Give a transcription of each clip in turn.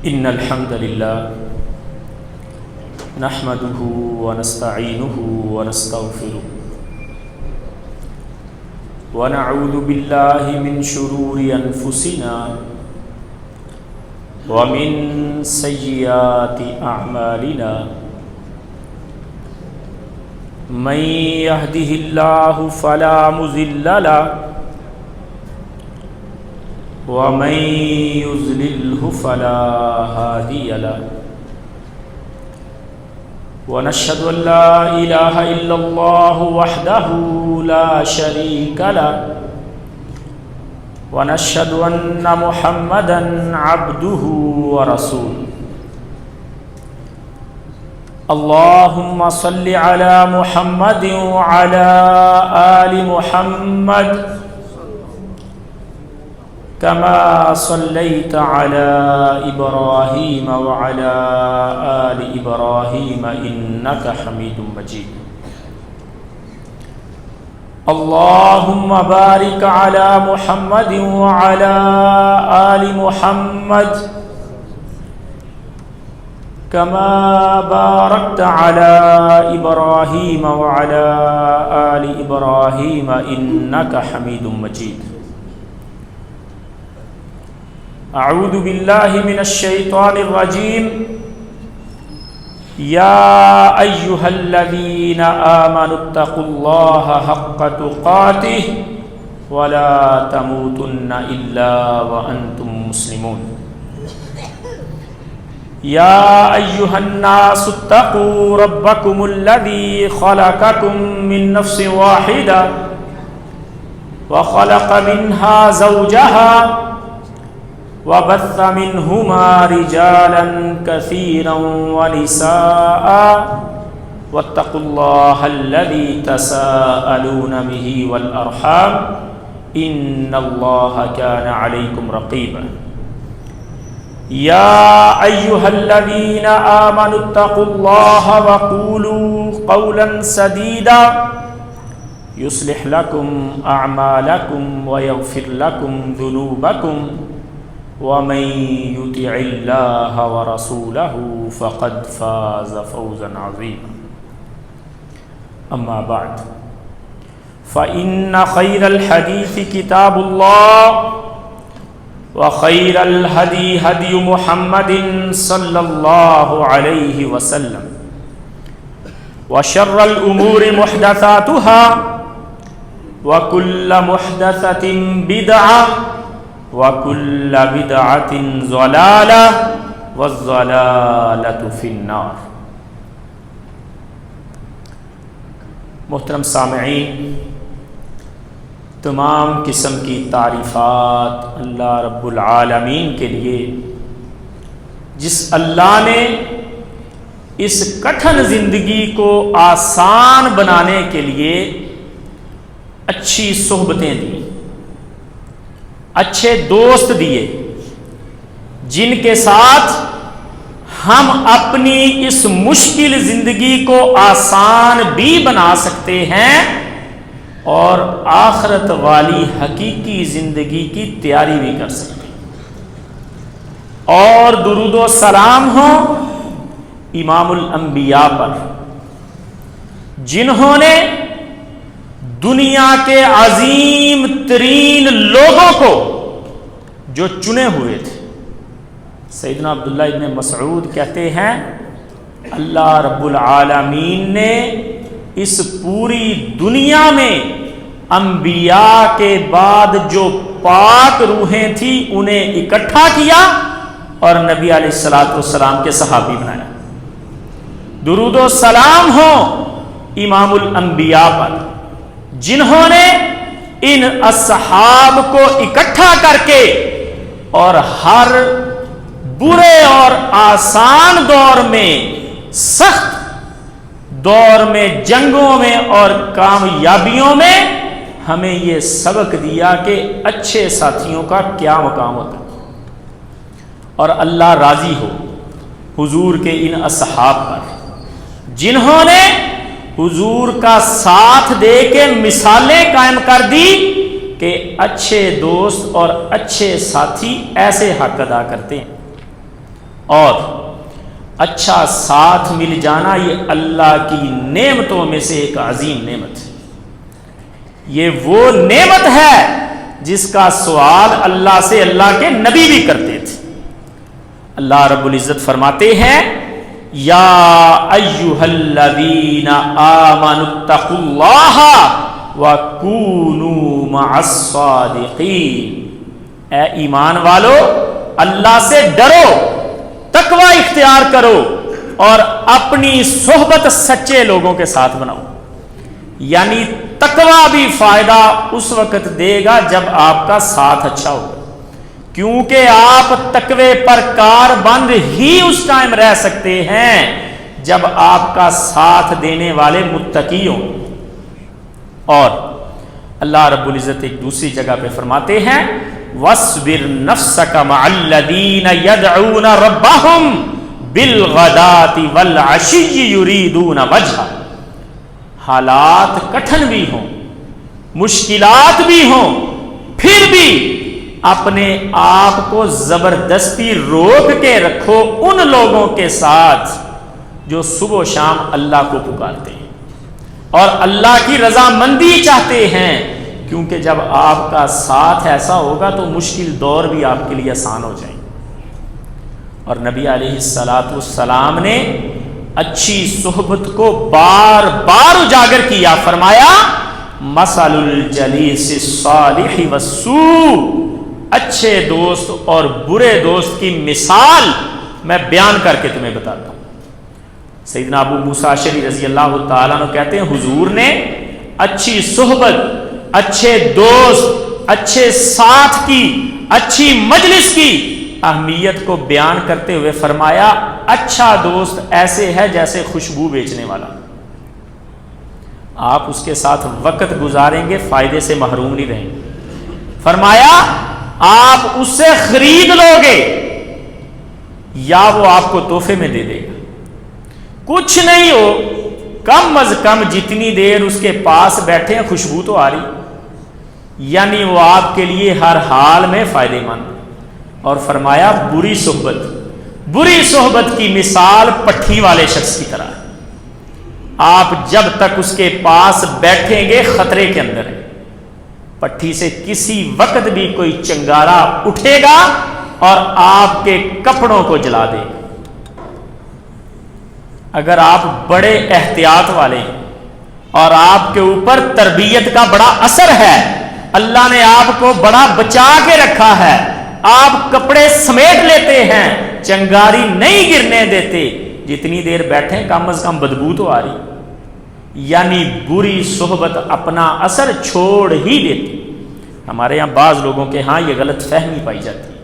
إن الحمد لله نحمده ونستعينه ونستغفره ونعوذ بالله من شرور أنفسنا ومن سيئات أعمالنا من يهده الله فلا مضل له ومن يضلله فلا هادي له ونشهد أن لا إله إلا الله وحده لا شريك له ونشهد أن محمدا عبده ورسوله اللهم صل على محمد وعلى آل محمد كما صليت على إبراهيم وعلى آل إبراهيم إنك حميد مجيد اللهم بارك على محمد وعلى آل محمد كما باركت على إبراهيم وعلى آل إبراهيم إنك حميد مجيد أعوذ بالله من الشيطان الرجيم يا أيها الذين آمنوا اتقوا الله حق تقاته ولا تموتن إلا وأنتم مسلمون يا أيها الناس اتقوا ربكم الذي خلقكم من نفس واحدة وخلق منها زوجها وبث منهما رجالا كثيرا ونساء واتقوا الله الذي تساءلون به والأرحام إن الله كان عليكم رقيبا يا أيها الذين آمنوا اتقوا الله وقولوا قولا سديدا يصلح لكم أعمالكم ويغفر لكم ذنوبكم ومن يطع الله ورسوله فقد فاز فوزا عظيما أما بعد فإن خير الحديث كتاب الله وخير الهدي هدي محمد صلى الله عليه وسلم وشر الأمور محدثاتها وكل محدثة بدعة وَكُلَّ بِدْعَةٍ ضَلَالَةٍ وَالضَّلَالَةُ فِي النَّارِ۔ محترم سامعین، تمام قسم کی تعریفات اللہ رب العالمین کے لیے، جس اللہ نے اس کٹھن زندگی کو آسان بنانے کے لیے اچھی صحبتیں دیں، اچھے دوست دیے، جن کے ساتھ ہم اپنی اس مشکل زندگی کو آسان بھی بنا سکتے ہیں اور آخرت والی حقیقی زندگی کی تیاری بھی کر سکتے ہیں۔ اور درود و سلام ہو امام الانبیاء پر، جنہوں نے دنیا کے عظیم ترین لوگوں کو جو چنے ہوئے تھے، سیدنا عبداللہ ابن مسعود کہتے ہیں اللہ رب العالمین نے اس پوری دنیا میں انبیاء کے بعد جو پاک روحیں تھیں انہیں اکٹھا کیا اور نبی علیہ السلام کے صحابی بنایا۔ درود و سلام ہو امام الانبیاء پر، جنہوں نے ان اصحاب کو اکٹھا کر کے اور ہر برے اور آسان دور میں، سخت دور میں، جنگوں میں اور کامیابیوں میں ہمیں یہ سبق دیا کہ اچھے ساتھیوں کا کیا مقام ہوتا ہے۔ اور اللہ راضی ہو حضور کے ان اصحاب پر، جنہوں نے حضور کا ساتھ دے کے مثالیں قائم کر دی کہ اچھے دوست اور اچھے ساتھی ایسے حق ادا کرتے ہیں۔ اور اچھا ساتھ مل جانا یہ اللہ کی نعمتوں میں سے ایک عظیم نعمت ہے. یہ وہ نعمت ہے جس کا سوال اللہ سے اللہ کے نبی بھی کرتے تھے. اللہ رب العزت فرماتے ہیں یا ایھا الذین آمنوا اتقوا اللہ وکونوا مع الصادقین. اے ایمان والو اللہ سے ڈرو، تقوی اختیار کرو اور اپنی صحبت سچے لوگوں کے ساتھ بناؤ. یعنی تقوی بھی فائدہ اس وقت دے گا جب آپ کا ساتھ اچھا ہوگا، کیونکہ آپ تقوی پر کاربند ہی اس ٹائم رہ سکتے ہیں جب آپ کا ساتھ دینے والے متقی ہوں. اور اللہ رب العزت ایک دوسری جگہ پہ فرماتے ہیں وَاصْبِرْ نَفْسَكَ مَعَ الَّذِينَ يَدْعُونَ رَبَّهُمْ بِالْغَدَاةِ وَالْعَشِيِّ يُرِيدُونَ وَجْهَهُ. حالات کٹھن بھی ہوں، مشکلات بھی ہوں، پھر بھی اپنے آپ کو زبردستی روک کے رکھو ان لوگوں کے ساتھ جو صبح و شام اللہ کو پکارتے ہیں اور اللہ کی رضامندی چاہتے ہیں، کیونکہ جب آپ کا ساتھ ایسا ہوگا تو مشکل دور بھی آپ کے لیے آسان ہو جائیں. اور نبی علیہ السلام نے اچھی صحبت کو بار بار اجاگر کیا. فرمایا مثل الجلیس الصالح والسوء. اچھے دوست اور برے دوست کی مثال میں بیان کر کے تمہیں بتاتا ہوں. سیدنا ابو موسیٰ اشعری رضی اللہ تعالیٰ عنہ کہتے ہیں حضور نے اچھی صحبت، اچھے دوست، اچھے ساتھ کی، اچھی مجلس کی اہمیت کو بیان کرتے ہوئے فرمایا اچھا دوست ایسے ہے جیسے خوشبو بیچنے والا. آپ اس کے ساتھ وقت گزاریں گے، فائدے سے محروم نہیں رہیں گے. فرمایا آپ اس سے خرید لو گے یا وہ آپ کو تحفے میں دے دے گا. کچھ نہیں ہو، کم از کم جتنی دیر اس کے پاس بیٹھے ہیں خوشبو تو آ رہی، یعنی وہ آپ کے لیے ہر حال میں فائدے مند. اور فرمایا بری صحبت کی مثال پٹھی والے شخص کی طرح ہے. آپ جب تک اس کے پاس بیٹھیں گے خطرے کے اندر ہیں. پٹھی سے کسی وقت بھی کوئی چنگارا اٹھے گا اور آپ کے کپڑوں کو جلا دے گا. اگر آپ بڑے احتیاط والے ہیں اور آپ کے اوپر تربیت کا بڑا اثر ہے، اللہ نے آپ کو بڑا بچا کے رکھا ہے، آپ کپڑے سمیٹ لیتے ہیں، چنگاری نہیں گرنے دیتے، جتنی دیر بیٹھیں کم از کم بدبو تو آ رہی. یعنی بری صحبت اپنا اثر چھوڑ ہی دیتی. ہمارے یہاں بعض لوگوں کے ہاں یہ غلط فہمی پائی جاتی ہے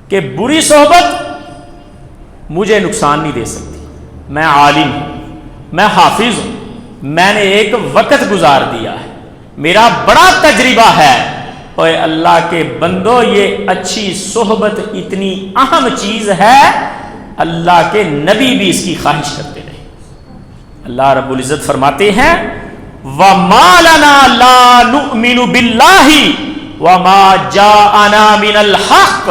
کہ بری صحبت مجھے نقصان نہیں دے سکتی، میں عالم ہوں، میں حافظ ہوں، میں نے ایک وقت گزار دیا ہے، میرا بڑا تجربہ ہے. اور اللہ کے بندو یہ اچھی صحبت اتنی اہم چیز ہے، اللہ کے نبی بھی اس کی خواہش کرتے رہے. اللہ رب العزت فرماتے ہیں وَمَا لَنَا لَا نُؤْمِنُ بِاللَّهِ وَمَا جَاءَنَا مِنَ الْحَقِّ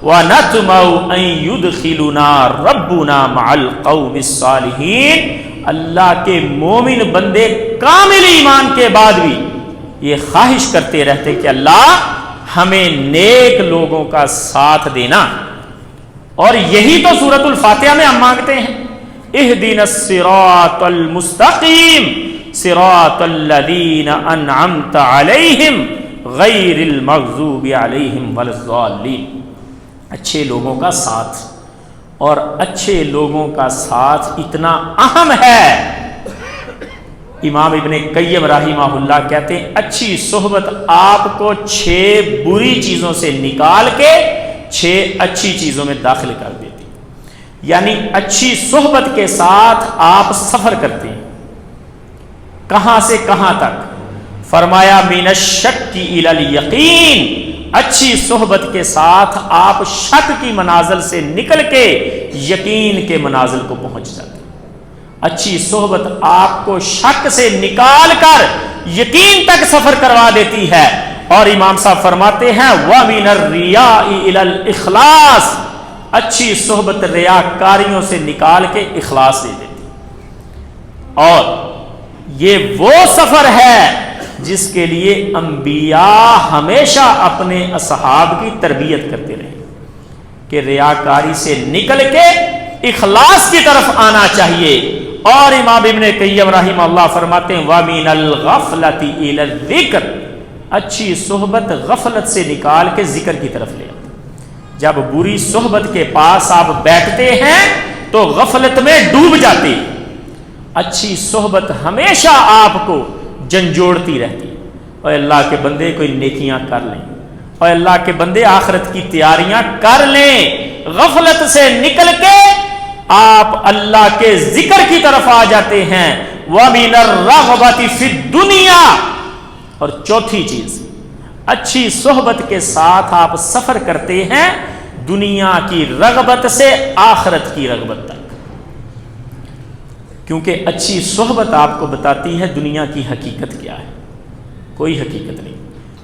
وَنَطْمَعُ أَن يُدْخِلُنَا رَبُّنَا مَعَ الْقَوْمِ الصَّالِحِينَ. اللہ کے مومن بندے کامل ایمان کے بعد بھی یہ خواہش کرتے رہتے کہ اللہ ہمیں نیک لوگوں کا ساتھ دینا. اور یہی تو سورۃ الفاتحہ میں ہم مانگتے ہیں اہدنا الصراط المستقیم صراط الذین انعمت علیہم غیر المغضوب علیہم ولا الضالین. اچھے لوگوں کا ساتھ، اور اچھے لوگوں کا ساتھ اتنا اہم ہے. امام ابن قیم رحمہ اللہ کہتے ہیں اچھی صحبت آپ کو 6 بری چیزوں سے نکال کے 6 اچھی چیزوں میں داخل کر دیتی. یعنی اچھی صحبت کے ساتھ آپ سفر کرتے ہیں. کہاں سے کہاں تک؟ فرمایا من الشک الی الیقین. اچھی صحبت کے ساتھ آپ شک کی منازل سے نکل کے یقین کے منازل کو پہنچ جاتے ہیں. اچھی صحبت آپ کو شک سے نکال کر یقین تک سفر کروا دیتی ہے. اور امام صاحب فرماتے ہیں وَمِنَ الرِّيَاءِ إِلَى الْإِخْلَاصِ. اچھی صحبت ریاکاریوں سے نکال کے اخلاص دے دیتی. اور یہ وہ سفر ہے جس کے لیے انبیاء ہمیشہ اپنے اصحاب کی تربیت کرتے رہے کہ ریاکاری سے نکل کے اخلاص کی طرف آنا چاہیے. اور امام ابن قیم رحمہ اللہ فرماتے ہیں وَمِنَ الْغَفْلَةِ إِلَى الذِّكْرِ، اچھی صحبت غفلت سے نکال کے ذکر کی طرف لے آتی. جب بری صحبت کے پاس آپ بیٹھتے ہیں تو غفلت میں ڈوب جاتے. اچھی صحبت ہمیشہ آپ کو جھنجھوڑتی رہتی. اور اللہ کے بندے کوئی نیکیاں کر لیں، اور اللہ کے بندے آخرت کی تیاریاں کر لیں. غفلت سے نکل کے آپ اللہ کے ذکر کی طرف آ جاتے ہیں. وَمِنَ الرَّغْبَةِ فِي الدُّنْيَا، اور چوتھی چیز، اچھی صحبت کے ساتھ آپ سفر کرتے ہیں دنیا کی رغبت سے آخرت کی رغبت تک. کیونکہ اچھی صحبت آپ کو بتاتی ہے دنیا کی حقیقت کیا ہے. کوئی حقیقت نہیں.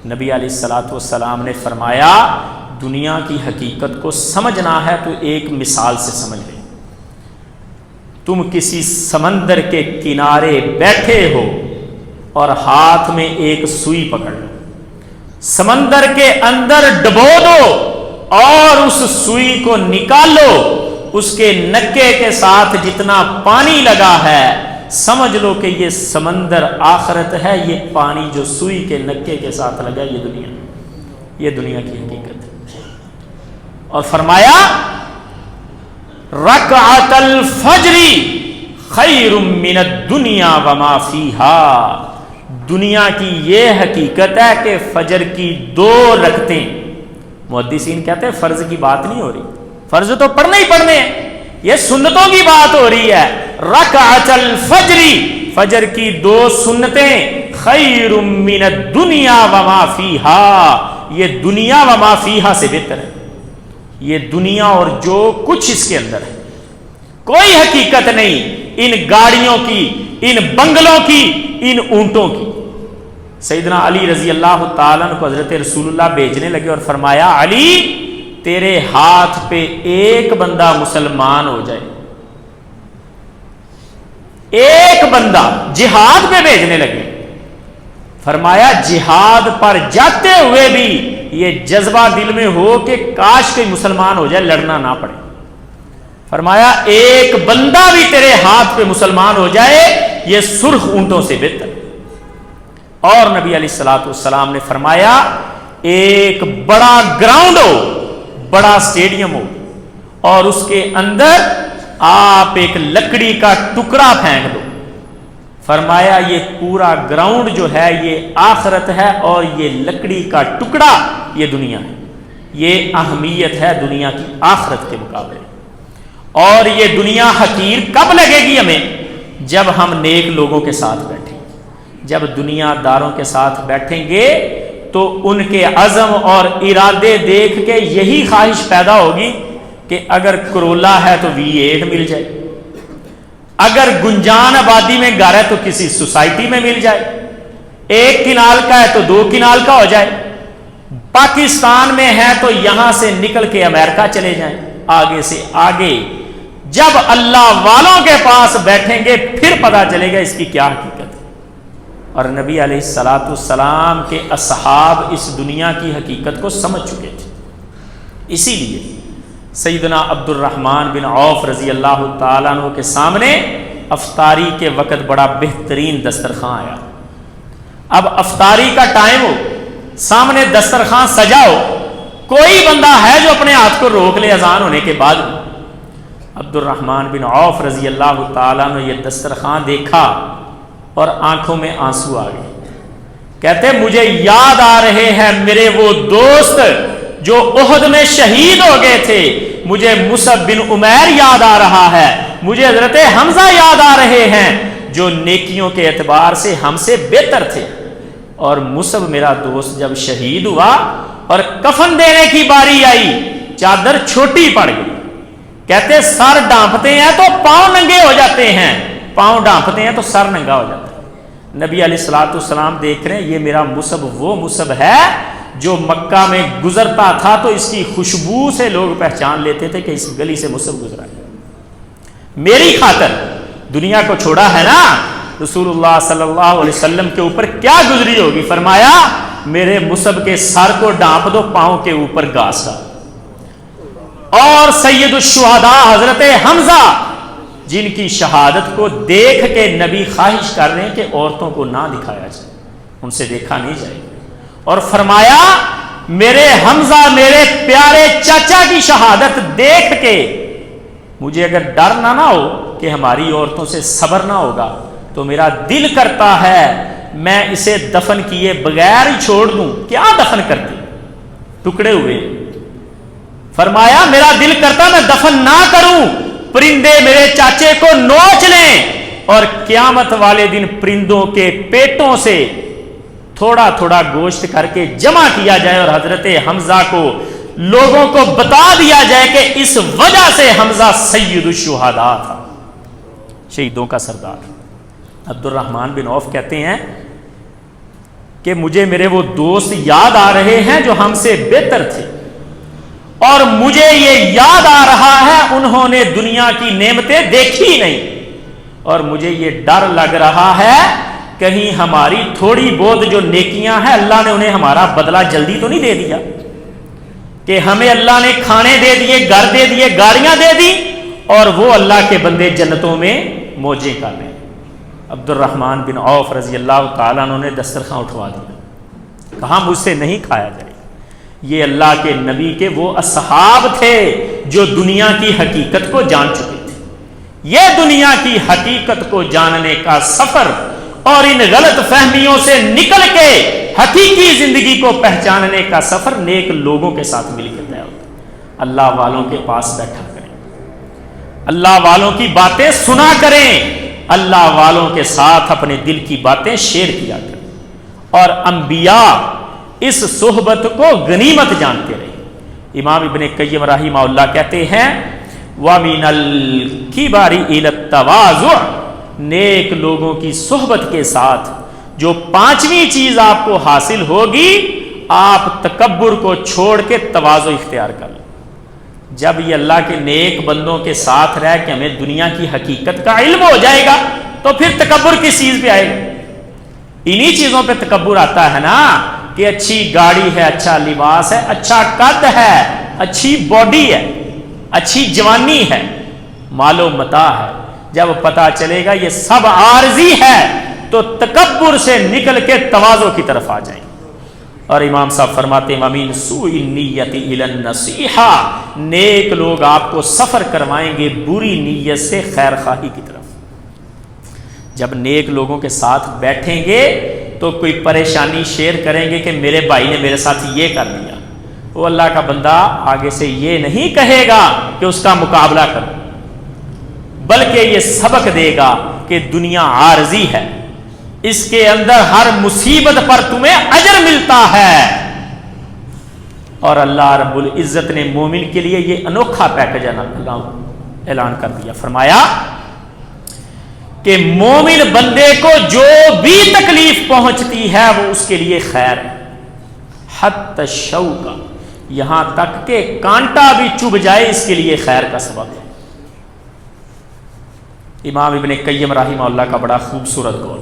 نبی علیہ الصلوۃ والسلام نے فرمایا دنیا کی حقیقت کو سمجھنا ہے تو ایک مثال سے سمجھ لیں. تم کسی سمندر کے کنارے بیٹھے ہو اور ہاتھ میں ایک سوئی پکڑ لو، سمندر کے اندر ڈبو دو اور اس سوئی کو نکالو. اس کے نکے کے ساتھ جتنا پانی لگا ہے سمجھ لو کہ یہ سمندر آخرت ہے. یہ پانی جو سوئی کے نکے کے ساتھ لگا یہ دنیا کی حقیقت ہے. اور فرمایا رکعت الفجر خیر من الدنیا وما فیہا، دنیا کی یہ حقیقت ہے کہ فجر کی 2 رکعتیں، محدثین کہتے ہیں فرض کی بات نہیں ہو رہی، فرض تو پڑھنے ہی پڑھنے ہیں، یہ سنتوں کی بات ہو رہی ہے. رکعت الفجر، فجر کی 2 سنتیں، خیر من الدنیا وما فیہا، یہ دنیا وما فیہا سے بہتر ہے. یہ دنیا اور جو کچھ اس کے اندر ہے. کوئی حقیقت نہیں ان گاڑیوں کی، ان بنگلوں کی، ان اونٹوں کی. سیدنا علی رضی اللہ تعالیٰ عنہ کو حضرت رسول اللہ بھیجنے لگے اور فرمایا علی تیرے ہاتھ پہ ایک بندہ مسلمان ہو جائے، ایک بندہ، جہاد پہ بھیجنے لگے. فرمایا جہاد پر جاتے ہوئے بھی یہ جذبہ دل میں ہو کہ کاش کوئی مسلمان ہو جائے، لڑنا نہ پڑے. فرمایا ایک بندہ بھی تیرے ہاتھ پہ مسلمان ہو جائے یہ سرخ اونٹوں سے بہتر. اور نبی علیہ الصلوۃ والسلام نے فرمایا ایک بڑا گراؤنڈ ہو، بڑا اسٹیڈیم ہو، اور اس کے اندر آپ ایک لکڑی کا ٹکڑا پھینک دو. فرمایا یہ پورا گراؤنڈ جو ہے یہ آخرت ہے اور یہ لکڑی کا ٹکڑا یہ دنیا ہے. یہ اہمیت ہے دنیا کی آخرت کے مقابلے. اور یہ دنیا حقیر کب لگے گی ہمیں؟ جب ہم نیک لوگوں کے ساتھ بیٹھیں گے. جب دنیا داروں کے ساتھ بیٹھیں گے تو ان کے عزم اور ارادے دیکھ کے یہی خواہش پیدا ہوگی کہ اگر کرولا ہے تو V8 مل جائے، اگر گنجان آبادی میں گھر ہے تو کسی سوسائٹی میں مل جائے، 1 کنال کا ہے تو 2 کنال کا ہو جائے، پاکستان میں ہے تو یہاں سے نکل کے امریکہ چلے جائیں، آگے سے آگے. جب اللہ والوں کے پاس بیٹھیں گے پھر پتہ چلے گا اس کی کیا حقیقت ہے. اور نبی علیہ الصلوۃ والسلام کے اصحاب اس دنیا کی حقیقت کو سمجھ چکے تھے. اسی لیے سیدنا عبد الرحمن بن عوف رضی اللہ تعالیٰ عنہ کے سامنے افطاری کے وقت بڑا بہترین دسترخوان آیا. اب افطاری کا ٹائم ہو، سامنے دسترخوان سجا ہو، کوئی بندہ ہے جو اپنے ہاتھ کو روک لے اذان ہونے کے بعد؟ عبد الرحمن بن عوف رضی اللہ تعالیٰ عنہ یہ دسترخوان دیکھا اور آنکھوں میں آنسو آ گئے. کہتے مجھے یاد آ رہے ہیں میرے وہ دوست جو احد میں شہید ہو گئے تھے، مجھے مصعب بن عمیر یاد آ رہا ہے، مجھے حضرت حمزہ یاد آ رہے ہیں جو نیکیوں کے اعتبار سے ہم سے بہتر تھے. اور مصعب میرا دوست جب شہید ہوا اور کفن دینے کی باری آئی چادر چھوٹی پڑ گئی. کہتے سر ڈانپتے ہیں تو پاؤں ننگے ہو جاتے ہیں، پاؤں ڈانپتے ہیں تو سر ننگا ہو جاتا ہے. نبی علیہ الصلوۃ والسلام دیکھ رہے ہیں یہ میرا مصعب وہ مصعب ہے جو مکہ میں گزرتا تھا تو اس کی خوشبو سے لوگ پہچان لیتے تھے کہ اس گلی سے مصعب گزرا ہے. میری خاطر دنیا کو چھوڑا ہے نا. رسول اللہ صلی اللہ علیہ وسلم کے اوپر کیا گزری ہوگی؟ فرمایا میرے مصعب کے سر کو ڈانپ دو، پاؤں کے اوپر گھاس ڈال. اور سید الشہداء حضرت حمزہ جن کی شہادت کو دیکھ کے نبی خواہش کر رہے ہیں کہ عورتوں کو نہ دکھایا جائے، ان سے دیکھا نہیں جائے. اور فرمایا میرے حمزہ میرے پیارے چاچا کی شہادت دیکھ کے مجھے اگر ڈر نہ ہو کہ ہماری عورتوں سے صبر نہ ہوگا تو میرا دل کرتا ہے میں اسے دفن کیے بغیر ہی چھوڑ دوں. کیا دفن کرتے؟ ٹکڑے ہوئے. فرمایا میرا دل کرتا میں دفن نہ کروں، پرندے میرے چاچے کو نوچ لیں اور قیامت والے دن پرندوں کے پیٹوں سے تھوڑا تھوڑا گوشت کر کے جمع کیا جائے اور حضرت حمزہ کو لوگوں کو بتا دیا جائے کہ اس وجہ سے حمزہ سید الشہداء تھا، شہیدوں کا سردار. عبد الرحمن بن عوف کہتے ہیں کہ مجھے میرے وہ دوست یاد آ رہے ہیں جو ہم سے بہتر تھے، اور مجھے یہ یاد آ رہا ہے انہوں نے دنیا کی نعمتیں دیکھی نہیں، اور مجھے یہ ڈر لگ رہا ہے کہیں ہماری تھوڑی بہت جو نیکیاں ہیں اللہ نے انہیں ہمارا بدلہ جلدی تو نہیں دے دیا، کہ ہمیں اللہ نے کھانے دے دیے، گھر دے دیے، گاڑیاں دے دی، اور وہ اللہ کے بندے جنتوں میں موجیں کر رہے ہیں. عبد الرحمن بن عوف رضی اللہ تعالیٰ عنہ نے دسترخوان اٹھوا دیا، کہا مجھ سے نہیں کھایا جائے. یہ اللہ کے نبی کے وہ اصحاب تھے جو دنیا کی حقیقت کو جان چکے تھے. یہ دنیا کی حقیقت کو جاننے کا سفر اور ان غلط فہمیوں سے نکل کے حقیقی زندگی کو پہچاننے کا سفر نیک لوگوں کے ساتھ مل کے طے ہوتا ہے. اللہ والوں کے پاس بیٹھا کریں، اللہ والوں کی باتیں سنا کریں، اللہ والوں کے ساتھ اپنے دل کی باتیں شیئر کیا کریں، اور انبیاء اس صحبت کو غنیمت جانتے رہے. امام ابن قیم رحمہ اللہ کہتے ہیں وَمِنَ الْكِبَرِ إِلَى التَّوَاضُعِ، نیک لوگوں کی صحبت کے ساتھ جو پانچویں چیز آپ کو حاصل ہوگی، آپ تکبر کو چھوڑ کے تواضع اختیار کر لیں. جب یہ اللہ کے نیک بندوں کے ساتھ رہ کے ہمیں دنیا کی حقیقت کا علم ہو جائے گا تو پھر تکبر کس چیز پہ آئے گا؟ انہی چیزوں پہ تکبر آتا ہے نا، کہ اچھی گاڑی ہے، اچھا لباس ہے، اچھا قد ہے، اچھی باڈی ہے، اچھی جوانی ہے، مال و متاع ہے. جب پتا چلے گا یہ سب عارضی ہے تو تکبر سے نکل کے تواضع کی طرف آ جائیں. اور امام صاحب فرماتے ہیں وَمِن سُوءِ النِّيَّةِ إِلَى النَّصِيحَةِ، نیک لوگ آپ کو سفر کروائیں گے بری نیت سے خیر خواہی کی طرف. جب نیک لوگوں کے ساتھ بیٹھیں گے تو کوئی پریشانی شیئر کریں گے کہ میرے بھائی نے میرے ساتھ یہ کر دیا، وہ اللہ کا بندہ آگے سے یہ نہیں کہے گا کہ اس کا مقابلہ کرو، بلکہ یہ سبق دے گا کہ دنیا عارضی ہے، اس کے اندر ہر مصیبت پر تمہیں اجر ملتا ہے. اور اللہ رب العزت نے مومن کے لیے یہ انوکھا پیکج اعلان کر دیا. فرمایا کہ مومن بندے کو جو بھی تکلیف پہنچتی ہے وہ اس کے لیے خیر ہے، حتی الشوکہ، یہاں تک کہ کانٹا بھی چبھ جائے اس کے لیے خیر کا سبب ہے. امام ابن قیم رحمہ اللہ کا بڑا خوبصورت قول،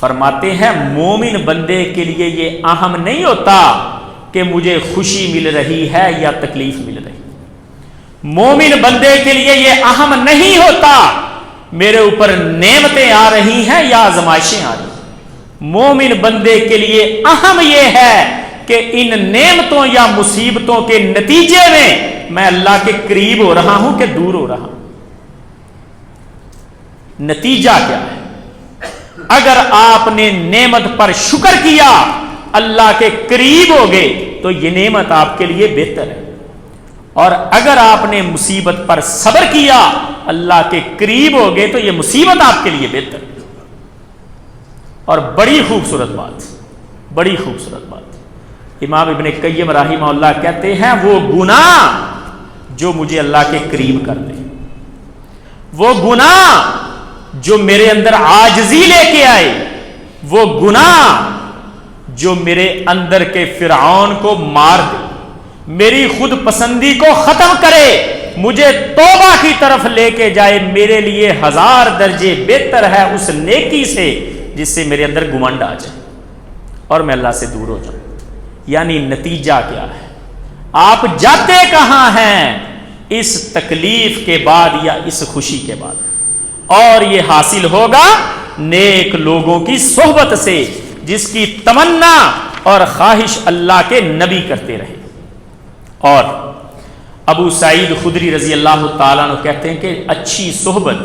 فرماتے ہیں مومن بندے کے لیے یہ اہم نہیں ہوتا کہ مجھے خوشی مل رہی ہے یا تکلیف مل رہی. مومن بندے کے لیے یہ اہم نہیں ہوتا میرے اوپر نعمتیں آ رہی ہیں یا آزمائشیں آ رہی ہیں. مومن بندے کے لیے اہم یہ ہے کہ ان نعمتوں یا مصیبتوں کے نتیجے میں اللہ کے قریب ہو رہا ہوں کہ دور ہو رہا ہوں. نتیجہ کیا ہے؟ اگر آپ نے نعمت پر شکر کیا، اللہ کے قریب ہو گئے تو یہ نعمت آپ کے لیے بہتر ہے، اور اگر آپ نے مصیبت پر صبر کیا، اللہ کے قریب ہو گئے تو یہ مصیبت آپ کے لیے بہتر ہے. اور بڑی خوبصورت بات امام ابن قیم رحمہ اللہ کہتے ہیں وہ گناہ جو مجھے اللہ کے قریب کر دے، وہ گناہ جو میرے اندر عاجزی لے کے آئے، وہ گناہ جو میرے اندر کے فرعون کو مار دے، میری خود پسندی کو ختم کرے، مجھے توبہ کی طرف لے کے جائے، میرے لیے 1000 درجے بہتر ہے اس نیکی سے جس سے میرے اندر گمنڈ آ جائے اور میں اللہ سے دور ہو جاؤں۔ یعنی نتیجہ کیا ہے؟ آپ جاتے کہاں ہیں اس تکلیف کے بعد یا اس خوشی کے بعد؟ اور یہ حاصل ہوگا نیک لوگوں کی صحبت سے، جس کی تمنا اور خواہش اللہ کے نبی کرتے رہے۔ اور ابو سعید خدری رضی اللہ تعالیٰ عنہ کہتے ہیں کہ اچھی صحبت،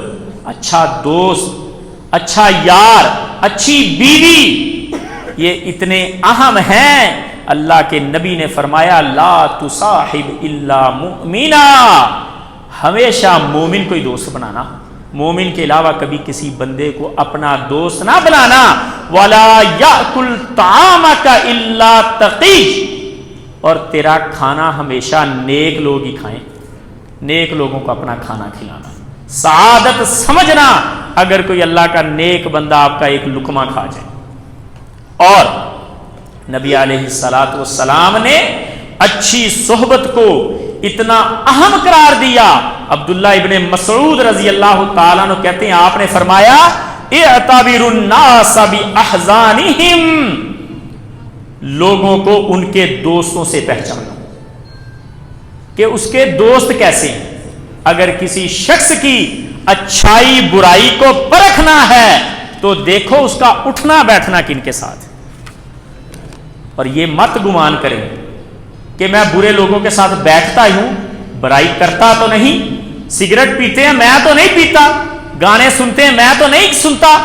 اچھا دوست، اچھا یار، اچھی بیوی، یہ اتنے اہم ہیں۔ اللہ کے نبی نے فرمایا لا تصاحب الا مؤمنا، ہمیشہ مومن کو ہی دوست بنانا، مومن کے علاوہ کبھی کسی بندے کو اپنا دوست نہ بنانا۔ ولا یاکل طعامک الا تقی، اور تیرا کھانا ہمیشہ نیک لوگ ہی کھائیں، نیک لوگوں کو اپنا کھانا کھلانا۔ سعادت سمجھنا اگر کوئی اللہ کا نیک بندہ آپ کا ایک لقمہ کھا جائے۔ اور نبی علیہ الصلوۃ والسلام نے اچھی صحبت کو اتنا اہم قرار دیا۔ عبداللہ ابن مسعود رضی اللہ تعالیٰ عنہ کہتے ہیں آپ نے فرمایا اعتبروا الناس باحزانہم، لوگوں کو ان کے دوستوں سے پہچانو کہ اس کے دوست کیسے ہیں۔ اگر کسی شخص کی اچھائی برائی کو پرکھنا ہے تو دیکھو اس کا اٹھنا بیٹھنا کن کے ساتھ۔ اور یہ مت گمان کریں کہ میں برے لوگوں کے ساتھ بیٹھتا ہی ہوں، برائی کرتا تو نہیں، سگریٹ پیتے ہیں میں تو نہیں پیتا، گانے سنتے ہیں میں تو نہیں سنتا۔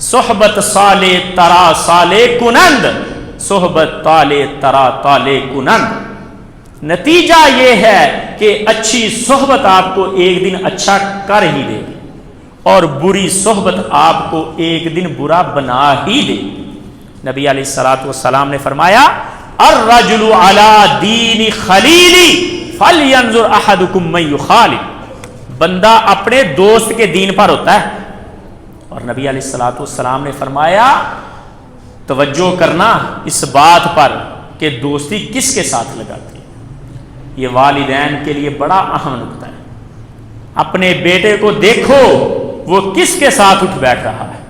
صحبت صالح ترا صالح کنند، صحبت طالع ترا طالع کنند۔ نتیجہ یہ ہے کہ اچھی صحبت آپ کو ایک دن اچھا کر ہی دے گی اور بری صحبت آپ کو ایک دن برا بنا ہی دے گی۔ نبی علیہ الصلوۃ والسلام نے فرمایا الرجل علی دین خلیلی فلینظر احدکم من یخالل، بندہ اپنے دوست کے دین پر ہوتا ہے۔ اور نبی علیہ الصلوۃ والسلام نے فرمایا توجہ کرنا اس بات پر کہ دوستی کس کے ساتھ لگاتی ہے۔ یہ والدین کے لیے بڑا اہم نقطہ ہے۔ اپنے بیٹے کو دیکھو وہ کس کے ساتھ اٹھ بیٹھ رہا ہے،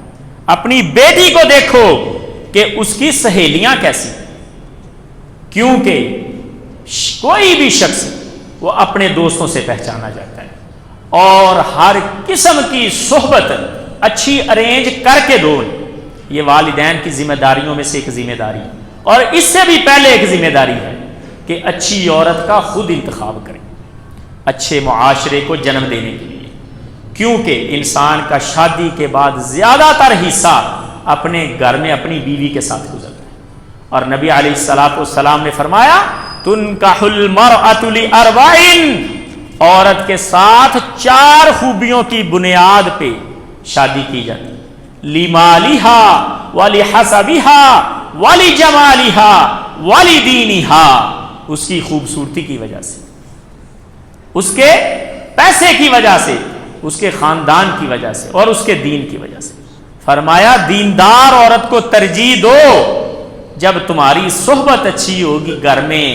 اپنی بیٹی کو دیکھو کہ اس کی سہیلیاں کیسی، کیونکہ کوئی بھی شخص وہ اپنے دوستوں سے پہچانا جاتا ہے۔ اور ہر قسم کی صحبت اچھی ارینج کر کے دو، یہ والدین کی ذمہ داریوں میں سے ایک ذمہ داری ہے۔ اور اس سے بھی پہلے ایک ذمہ داری ہے کہ اچھی عورت کا خود انتخاب کریں اچھے معاشرے کو جنم دینے کے لیے، کیونکہ انسان کا شادی کے بعد زیادہ تر حصہ اپنے گھر میں اپنی بیوی کے ساتھ گزرتا ہے۔ اور نبی علیہ الصلوۃ والسلام نے فرمایا تنکح المرأۃ لاربع، عورت کے ساتھ 4 خوبیوں کی بنیاد پہ شادی کی جاتی ہے، لمالہا ولحسبہا ولجمالہا ولدینہا، اس کی خوبصورتی کی وجہ سے، اس کے پیسے کی وجہ سے، اس کے خاندان کی وجہ سے اور اس کے دین کی وجہ سے۔ فرمایا دیندار عورت کو ترجیح دو، جب تمہاری صحبت اچھی ہوگی، گھر میں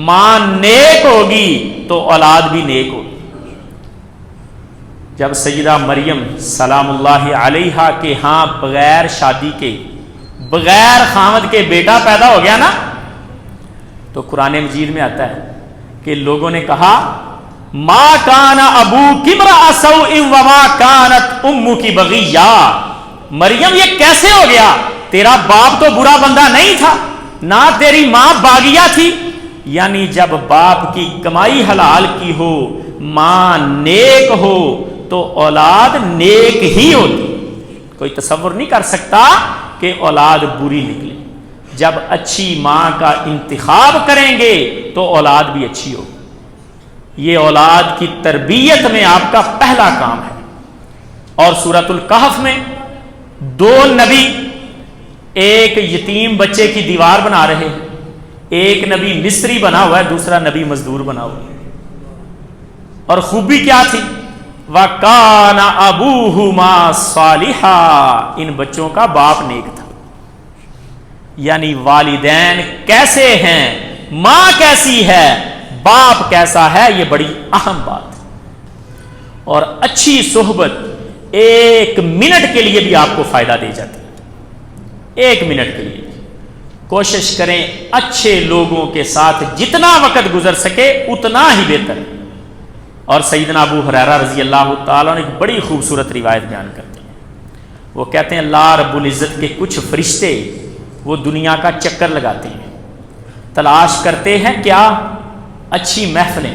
ماں نیک ہوگی تو اولاد بھی نیک ہوگی۔ جب سیدہ مریم سلام اللہ علیہا کے ہاں بغیر شادی کے، بغیر خامد کے بیٹا پیدا ہو گیا نا، تو قرآن مجید میں آتا ہے کہ لوگوں نے کہا ما کان ابوک امرأ سوء وما کانت امک بغیہ، مریم یہ کیسے ہو گیا؟ تیرا باپ تو برا بندہ نہیں تھا، نہ تیری ماں باغیہ تھی۔ یعنی جب باپ کی کمائی حلال کی ہو، ماں نیک ہو تو اولاد نیک ہی ہوتی۔ کوئی تصور نہیں کر سکتا کہ اولاد بری نکلے۔ جب اچھی ماں کا انتخاب کریں گے تو اولاد بھی اچھی ہوگی۔ یہ اولاد کی تربیت میں آپ کا پہلا کام ہے۔ اور سورۃ الکہف میں 2 نبی ایک یتیم بچے کی دیوار بنا رہے ہیں، ایک نبی مصری بنا ہوا ہے، دوسرا نبی مزدور بنا ہوا ہے۔ اور خوبی کیا تھی؟ وَكَانَ أَبُوهُمَا صَالِحًا، ان بچوں کا باپ نیک تھا۔ یعنی والدین کیسے ہیں، ماں کیسی ہے، باپ کیسا ہے، یہ بڑی اہم بات ہے۔ اور اچھی صحبت 1 منٹ کے لیے بھی آپ کو فائدہ دے جاتی ہے، 1 منٹ کے لیے کوشش کریں اچھے لوگوں کے ساتھ جتنا وقت گزر سکے اتنا ہی بہتر ہے۔ اور سیدنا ابو ہریرہ رضی اللہ تعالیٰ نے ایک بڑی خوبصورت روایت بیان کرتے ہیں، وہ کہتے ہیں اللہ رب العزت کے کچھ فرشتے وہ دنیا کا چکر لگاتے ہیں، تلاش کرتے ہیں کیا، اچھی محفلیں،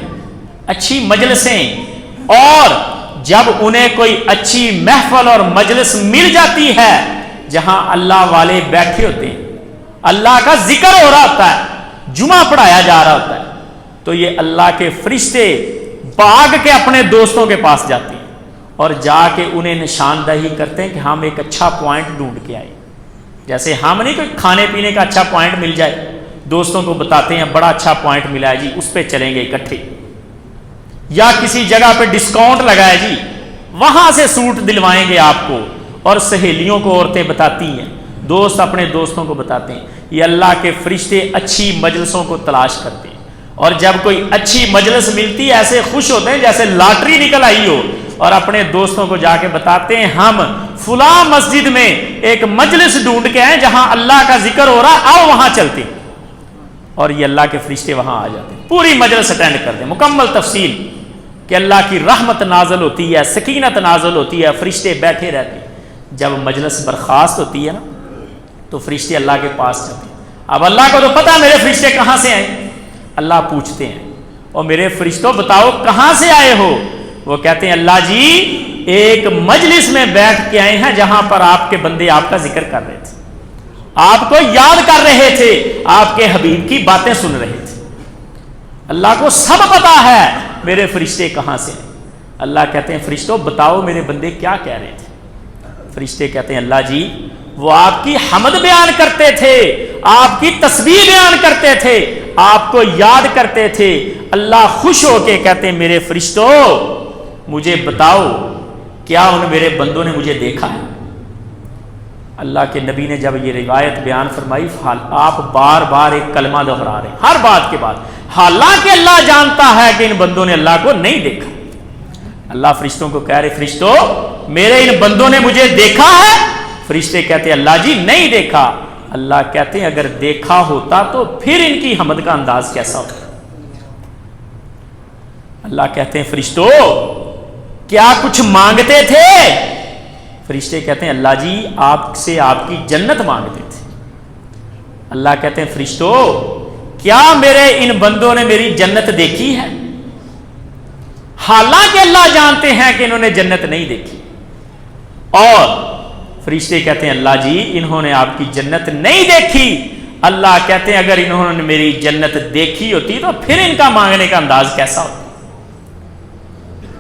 اچھی مجلسیں، اور جب انہیں کوئی اچھی محفل اور مجلس مل جاتی ہے جہاں اللہ والے بیٹھے ہوتے ہیں، اللہ کا ذکر ہو رہا ہوتا ہے، جمعہ پڑھایا جا رہا ہوتا ہے، تو یہ اللہ کے فرشتے بھاگ کے اپنے دوستوں کے پاس جاتے ہیں اور جا کے انہیں نشاندہی کرتے ہیں کہ ہم ایک اچھا پوائنٹ ڈھونڈ کے آئے۔ جیسے ہم نہیں کوئی کھانے پینے کا اچھا پوائنٹ مل جائے، دوستوں کو بتاتے ہیں بڑا اچھا پوائنٹ ملا ہے جی، اس پہ چلیں گے اکٹھے، یا کسی جگہ پہ ڈسکاؤنٹ لگا ہے جی وہاں سے سوٹ دلوائیں گے آپ کو، اور سہیلیوں کو عورتیں بتاتی ہیں، دوست اپنے دوستوں کو بتاتے ہیں۔ یہ اللہ کے فرشتے اچھی مجلسوں کو تلاش کرتے ہیں، اور جب کوئی اچھی مجلس ملتی ہے ایسے خوش ہوتے ہیں جیسے لاٹری نکل آئی ہو، اور اپنے دوستوں کو جا کے بتاتے ہیں ہم فلاں مسجد میں ایک مجلس ڈھونڈ کے آئے جہاں اللہ کا ذکر ہو رہا، آؤ وہاں چلتے ہیں، اور یہ اللہ کے فرشتے وہاں آ جاتے ہیں، پوری مجلس اٹینڈ کرتے ہیں، مکمل تفصیل کہ اللہ کی رحمت نازل ہوتی ہے، سکینت نازل ہوتی ہے، فرشتے بیٹھے رہتے ہیں۔ جب مجلس برخاست ہوتی ہے نا تو فرشتے اللہ کے پاس جاتے ہیں۔ اب اللہ کو تو پتا میرے فرشتے کہاں سے آئے، اللہ پوچھتے ہیں اور میرے فرشتوں بتاؤ کہاں سے آئے ہو؟ وہ کہتے ہیں اللہ جی ایک مجلس میں بیٹھ کے آئے ہیں جہاں پر آپ کے بندے آپ کا ذکر کر رہے تھے، آپ کو یاد کر رہے تھے، آپ کے حبیب کی باتیں سن رہے تھے۔ اللہ کو سب پتا ہے میرے فرشتے کہاں سے ہیں۔ اللہ کہتے ہیں فرشتوں بتاؤ میرے بندے کیا کہہ رہے تھے؟ فرشتے کہتے ہیں اللہ جی وہ آپ کی حمد بیان کرتے تھے، آپ کی تسبیح بیان کرتے تھے، آپ کو یاد کرتے تھے۔ اللہ خوش ہو کے کہتے ہیں میرے فرشتوں مجھے بتاؤ کیا ان میرے بندوں نے مجھے دیکھا ہے؟ اللہ کے نبی نے جب یہ روایت بیان فرمائی، آپ بار بار ایک کلمہ دہرا رہے ہیں ہر بات کے بعد، حالانکہ اللہ جانتا ہے کہ ان بندوں نے اللہ کو نہیں دیکھا۔ اللہ فرشتوں کو کہہ رہے فرشتوں میرے ان بندوں نے مجھے دیکھا ہے؟ فرشتے کہتے ہیں اللہ جی نہیں دیکھا۔ اللہ کہتے ہیں اگر دیکھا ہوتا تو پھر ان کی حمد کا انداز کیسا ہوتا؟ اللہ کہتے ہیں فرشتوں کیا کچھ مانگتے تھے؟ فرشتے کہتے ہیں اللہ جی آپ سے آپ کی جنت مانگتے تھے۔ اللہ کہتے ہیں فرشتوں کیا میرے ان بندوں نے میری جنت دیکھی ہے؟ حالانکہ اللہ جانتے ہیں کہ انہوں نے جنت نہیں دیکھی۔ اور فرشتے کہتے ہیں اللہ جی انہوں نے آپ کی جنت نہیں دیکھی۔ اللہ کہتے ہیں اگر انہوں نے میری جنت دیکھی ہوتی تو پھر ان کا مانگنے کا انداز کیسا ہوتا؟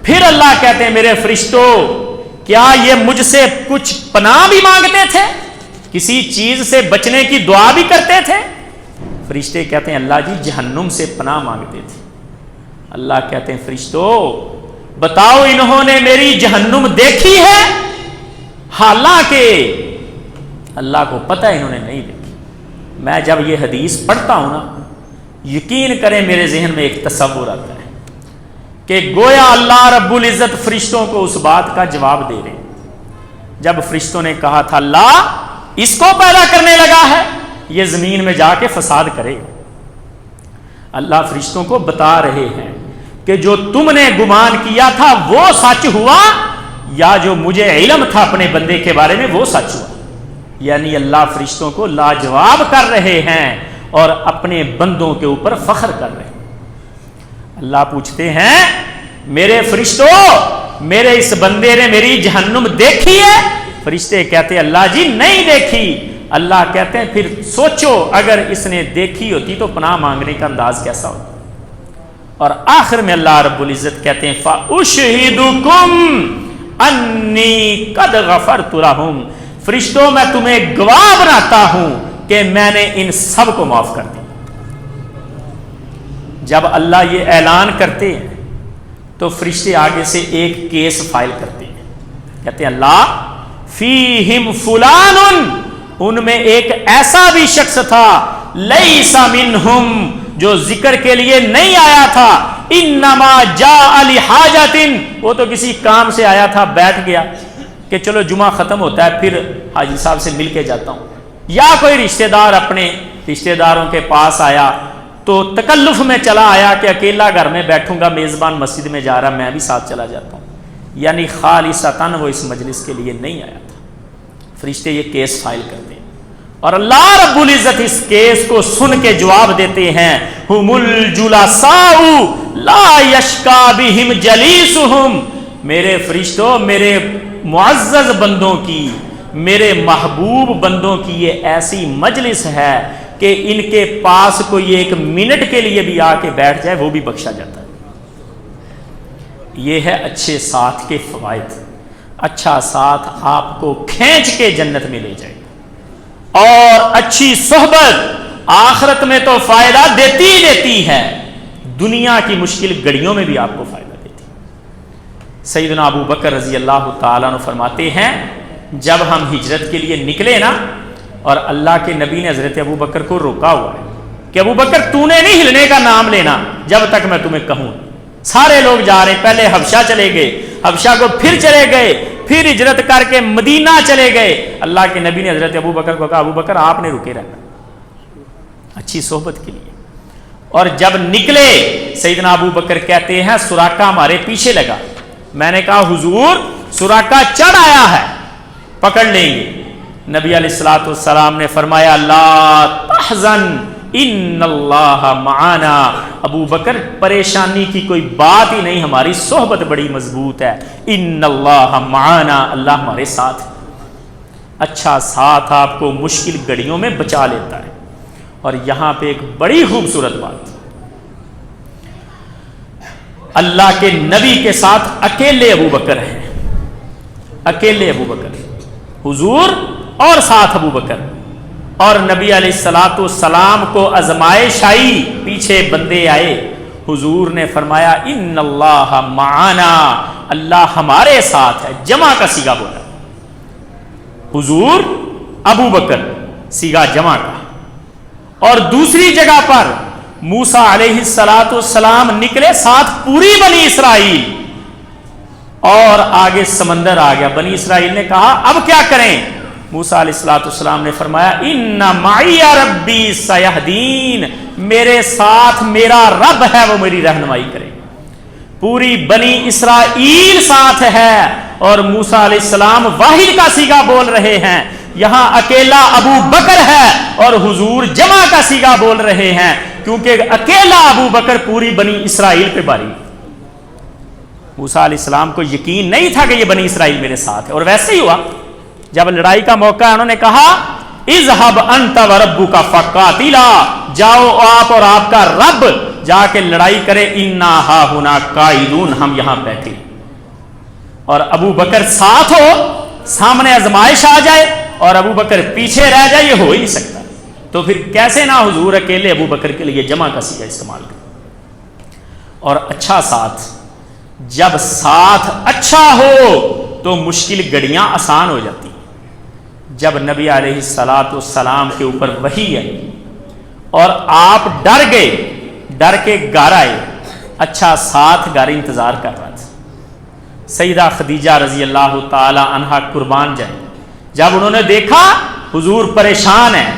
پھر اللہ کہتے ہیں میرے فرشتوں کیا یہ مجھ سے کچھ پناہ بھی مانگتے تھے، کسی چیز سے بچنے کی دعا بھی کرتے تھے؟ فرشتے کہتے ہیں اللہ جی جہنم سے پناہ مانگتے تھے۔ اللہ کہتے ہیں فرشتوں بتاؤ انہوں نے میری جہنم دیکھی ہے؟ حالانکہ اللہ کو پتہ ہے انہوں نے نہیں دیکھی۔ میں جب یہ حدیث پڑھتا ہوں نا یقین کریں میرے ذہن میں ایک تصور آتا ہے کہ گویا اللہ رب العزت فرشتوں کو اس بات کا جواب دے رہے ہیں جب فرشتوں نے کہا تھا اللہ اس کو پیدا کرنے لگا ہے یہ زمین میں جا کے فساد کرے۔ اللہ فرشتوں کو بتا رہے ہیں کہ جو تم نے گمان کیا تھا وہ سچ ہوا، یا جو مجھے علم تھا اپنے بندے کے بارے میں وہ سچ ہوا۔ یعنی اللہ فرشتوں کو لاجواب کر رہے ہیں اور اپنے بندوں کے اوپر فخر کر رہے ہیں۔ اللہ پوچھتے ہیں میرے فرشتوں میرے اس بندے نے میری جہنم دیکھی ہے؟ فرشتے کہتے ہیں اللہ جی نہیں دیکھی۔ اللہ کہتے ہیں پھر سوچو اگر اس نے دیکھی ہوتی تو پناہ مانگنے کا انداز کیسا ہوتا؟ اور آخر میں اللہ رب العزت کہتے ہیں فَأُشْهِدُكُمْ أَنِّي قَدْ غَفَرْتُ لَهُمْ، فرشتوں میں تمہیں گواہ بناتا ہوں کہ میں نے ان سب کو معاف کر دیا۔ جب اللہ یہ اعلان کرتے ہیں تو فرشتے آگے سے ایک کیس فائل کرتے ہیں، کہتے ہیں اللہ فیہم فلان ان میں ایک ایسا بھی شخص تھا لیس منہم جو ذکر کے لیے نہیں آیا تھا، انما جاء لحاجۃ وہ تو کسی کام سے آیا تھا، بیٹھ گیا کہ چلو جمعہ ختم ہوتا ہے پھر حاجی صاحب سے مل کے جاتا ہوں، یا کوئی رشتہ دار اپنے رشتہ داروں کے پاس آیا تو تکلف میں چلا آیا کہ اکیلا گھر میں بیٹھوں گا، میزبان مسجد میں جا رہا میں بھی ساتھ چلا جاتا ہوں، یعنی خالصتاً وہ اس مجلس کے لیے نہیں آیا تھا۔ فرشتے یہ کیس فائل کرتے ہیں اور اللہ رب العزت اس کیس کو سن کے جواب دیتے ہیں، ہم الجلساء لا یشکا بہم جلیسہم، میرے فرشتوں، میرے معزز بندوں کی، میرے محبوب بندوں کی یہ ایسی مجلس ہے کہ ان کے پاس کوئی ایک منٹ کے لیے بھی آ کے بیٹھ جائے وہ بھی بخشا جاتا ہے۔ یہ ہے اچھے ساتھ کے فوائد۔ اچھا ساتھ آپ کو کھینچ کے جنت میں لے جائے گا، اور اچھی صحبت آخرت میں تو فائدہ دیتی ہی دیتی ہے، دنیا کی مشکل گھڑیوں میں بھی آپ کو فائدہ دیتی ہے۔ سیدنا ابو بکر رضی اللہ تعالیٰ عنہ فرماتے ہیں جب ہم ہجرت کے لیے نکلے نا، اور اللہ کے نبی نے حضرت ابو بکر کو روکا ہوا ہے کہ ابو بکر تو نے نہیں ہلنے کا نام لینا جب تک میں تمہیں کہوں۔ سارے لوگ جا رہے ہیں، پہلے حبشہ چلے گئے، حبشہ کو پھر چلے گئے، پھر ہجرت کر کے مدینہ چلے گئے۔ اللہ کے نبی نے حضرت ابو بکر کو کہا ابو بکر آپ نے رکے رہنا اچھی صحبت کے لیے۔ اور جب نکلے سیدنا ابو بکر کہتے ہیں سراقہ ہمارے پیچھے لگا، میں نے کہا حضور سراقہ چڑھ آیا ہے، پکڑ لیں گے۔ نبی علیہ الصلوۃ والسلام نے فرمایا لا تحزن ان اللہ معنا، ابو بکر پریشانی کی کوئی بات ہی نہیں، ہماری صحبت بڑی مضبوط ہے، ان اللہ معنا، اللہ ہمارے ساتھ۔ اچھا ساتھ آپ کو مشکل گھڑیوں میں بچا لیتا ہے۔ اور یہاں پہ ایک بڑی خوبصورت بات، اللہ کے نبی کے ساتھ اکیلے ابو بکر ہیں، اکیلے ابو بکر، حضور اور ساتھ ابو بکر، اور نبی علیہ الصلوۃ والسلام کو آزمائش آئی، پیچھے بندے آئے، حضور نے فرمایا ان اللہ معنا، اللہ ہمارے ساتھ ہے، جمع کا صیغہ بولا، حضور ابو بکر صیغہ جمع کا۔ اور دوسری جگہ پر موسیٰ علیہ السلام نکلے ساتھ پوری بنی اسرائیل، اور آگے سمندر آ گیا، بنی اسرائیل نے کہا اب کیا کریں؟ موسیٰ علیہ السلام نے فرمایا ان معی ربی سیہدین، میرے ساتھ میرا رب ہے وہ میری رہنمائی کرے گا۔ پوری بنی اسرائیل ساتھ ہے، اور موسیٰ علیہ السلام واحد کا صیغہ بول رہے ہیں، یہاں اکیلا ابو بکر ہے اور حضور جمع کا صیغہ بول رہے ہیں، کیونکہ اکیلا ابو بکر پوری بنی اسرائیل پہ باری۔ موسیٰ علیہ السلام کو یقین نہیں تھا کہ یہ بنی اسرائیل میرے ساتھ ہے، اور ویسے ہی ہوا۔ جب لڑائی کا موقع ہے انہوں نے کہا اذهب انت وربک فقاتلا، جاؤ آپ اور آپ کا رب جا کے لڑائی کرے، انا ہاہنا قاعدون، ہم یہاں بیٹھے۔ اور ابو بکر ساتھ ہو، سامنے آزمائش آ جائے اور ابو بکر پیچھے رہ جائے، یہ ہو ہی نہیں سکتا۔ تو پھر کیسے نہ حضور اکیلے ابو بکر کے لیے جمع کا صیغہ استعمال کریں۔ اور اچھا ساتھ، جب ساتھ اچھا ہو تو مشکل گھڑیاں آسان ہو جاتی ہیں۔ جب نبی علیہ السلام کے اوپر وحی ہے اور آپ ڈر گئے، ڈر کے گھر آئے، اچھا ساتھ گھر انتظار کر رہا تھا۔ سیدہ خدیجہ رضی اللہ تعالی عنہا قربان جائیں، جب انہوں نے دیکھا حضور پریشان ہے،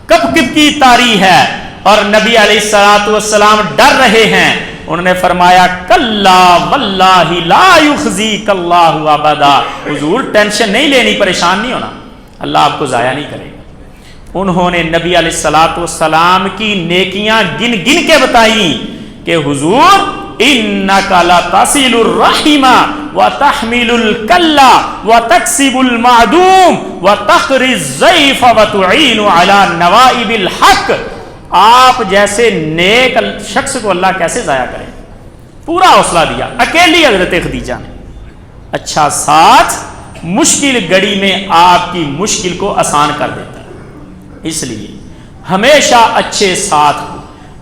کپ کپ کی تاری ہے، اور نبی علیہ السلام ڈر رہے ہیں، انہوں نے فرمایا کلا واللہ لا یخزیک اللہ ابدا، حضور ٹینشن نہیں لینی، پریشان نہیں ہونا، اللہ آپ کو ضائع نہیں کرے گا۔ انہوں نے نبی علیہ السلام کی نیکیاں گن گن کے بتائیں کہ حضور انک لتصل الرحم وتحمل الکل وتکسب المعدوم وتقری الضیف وتعین علی نوائب الحق، آپ جیسے نیک شخص کو اللہ کیسے ضائع کرے، پورا حوصلہ دیا اکیلی حضرت خدیجہ نے۔ اچھا ساتھ مشکل گھڑی میں آپ کی مشکل کو آسان کر دیتا ہے، اس لیے ہمیشہ اچھے ساتھ،